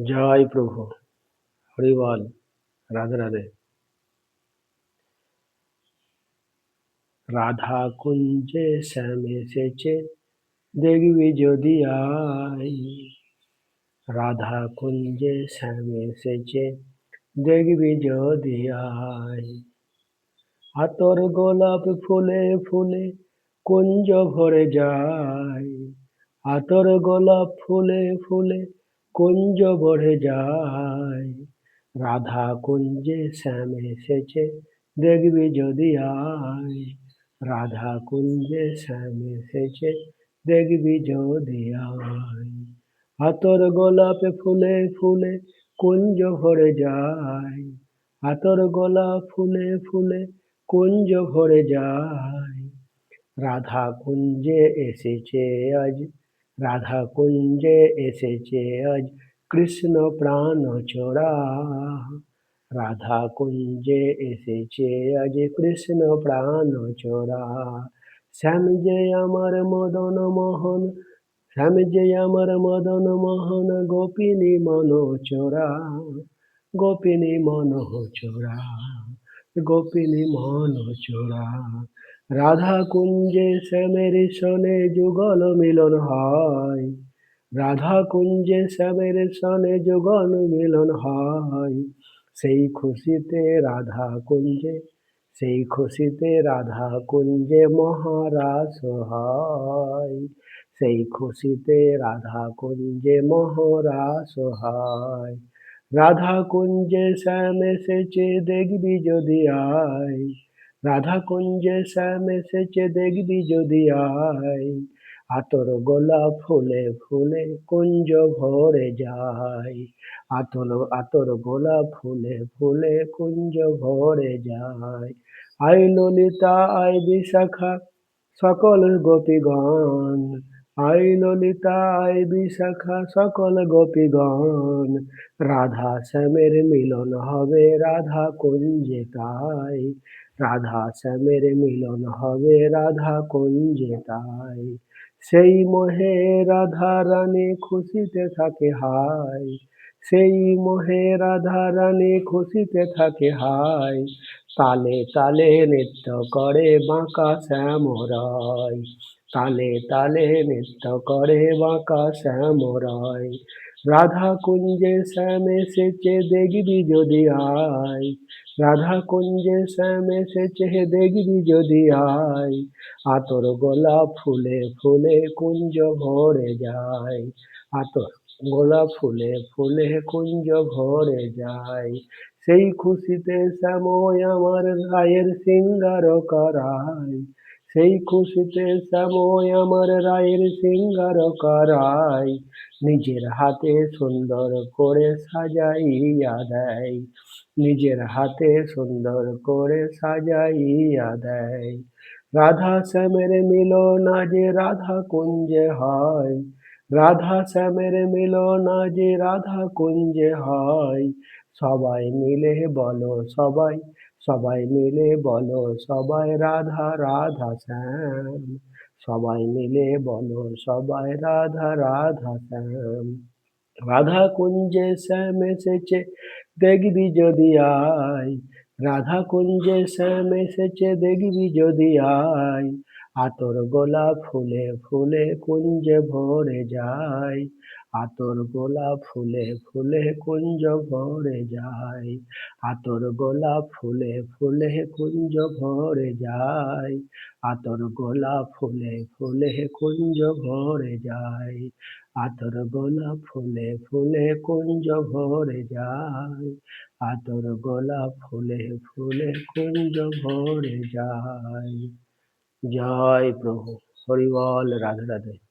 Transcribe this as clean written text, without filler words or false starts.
জয় প্রভু, হরি বল, রাধে রাধে। রাধা কুঞ্জে শ্যাম এসেছে, দেখবি যদি আই। রাধা কুঞ্জে শ্যাম এসেছে, দেখবি যদি আই। আতর গোলাপ ফুলে ফুলে কুঞ্জ ভরে যায়। আতর গোলাপ ফুলে ফুলে কুঞ্জ ভরে যায়। রাধা কুঞ্জে শ্যাম এসেছে, দেখবি যদি আয়। রাধা কুঞ্জে শ্যাম এসেছে, দেখবি যদি আয়। আতর গোলাপ ফুলে ফুলে কুঞ্জ ভরে যায়। আতর গোলাপ ফুলে ফুলে কুঞ্জ ভরে যায়। রাধা কুঞ্জে এসেছে আজ, রাধা কুঞ্জে এসেছে আজ কৃষ্ণ প্রাণ চোরা। রাধা কুঞ্জে এসেছে আজ কৃষ্ণ প্রাণ চোরা। শ্যাম যে আমার মদন মোহন, শ্যাম যে আমার মদন মোহন, গোপিনী মন চোরা। গোপিনী মন চোরা, গোপিনী মন চোরা। রাধা কুঞ্জে শ্যামের সনে যুগল মিলন হয়। রাধা কুঞ্জে শ্যামের সনে যুগল মিলন হয়। সেই খুশিতে রাধা কুঞ্জে, সেই খুশিতে রাধা কুঞ্জে মহারাস হয়। সেই খুশিতে রাধা কুঞ্জে মহারাস হয়। রাধা কুঞ্জে শ্যাম এসেছে, দেখবি যদি আয়। রাধা কুঞ্জে শ্যাম এসেছে, দেখবি যদি আয়। আতর গোলাপ ফুলে ফুলে কুঞ্জ ভরে যায়। আতর গোলাপ ফুলে ফুলে কুঞ্জ ভরে যায়। আয় ললিতা আয় বিশাখা সকল গোপীগণ। আয় ললিতা আয় বিশাখা সকল গোপীগণ। রাধা শ্যামের মিলন হবে রাধা কুঞ্জে তাই। রাধা শ্যামের মিলন হবে রাধা কুঞ্জে তাই। সেই মোহে রাধা রানী খুশিতে থাকে হায়। সেই মোহে রাধা রানী খুশিতে থাকে হায়। তালে তালে নৃত্য করে বাঁকা শ্যামরায়। তালে তালে নৃত্য করে বাঁকা শ্যামরায়। রাধা কুঞ্জে শ্যাম এসেছে, দেখবি যদি আয়। রাধা কুঞ্জে শ্যাম এসেছে, দেখবি যদি আয়। আতর গোলাপ ফুলে ফুলে কুঞ্জ ভরে যায়। আতর গোলাপ ফুলে ফুলে কুঞ্জ ভরে যায়। সেই খুশিতে শ্যাময় আমার রায়ের সিঙ্গার করায়। সেই খুশিতে শ্যাময় আমার রায়ের সিঙ্গার করায়। নিজের হাতে সুন্দর করে সাজাইয়া দেয়। নিজের হাতে সুন্দর করে সাজাইয়া দেয়। রাধা শ্যামের মিলন যে রাধা কুঞ্জে হয়। রাধা শ্যামের মিলন যে রাধা কুঞ্জে হয়। সবাই মিলে বলো সবাই, সবাই মিলে বলো সবাই রাধা রাধা শ্যাম। সবাই মিলে বলো সবাই রাধা রাধা শ্যাম। রাধা কুঞ্জে শ্যাম এসেছে, দেখবি যদি আয়। রাধা কুঞ্জে শ্যাম এসেছে, দেখবি যদি আয়। আতর গোলাপ ফুলে ফুলে কুঞ্জে ভরে যায়। আতর গোলাপ ফুলে ফুলে কুঞ্জ ভরে যায়। আতর গোলাপ ফুলে ফুলে কুঞ্জ ভরে যায়। আতর গোলাপ ফুলে ফুলে কুঞ্জ ভরে যায়। আতর গোলাপ ফুলে ফুলে কুঞ্জ ভরে যায়। আতর গোলাপ ফুলে ফুলে কুঞ্জ ভরে যায়। জয় প্রভু, হরি বল, রাধে রাধে।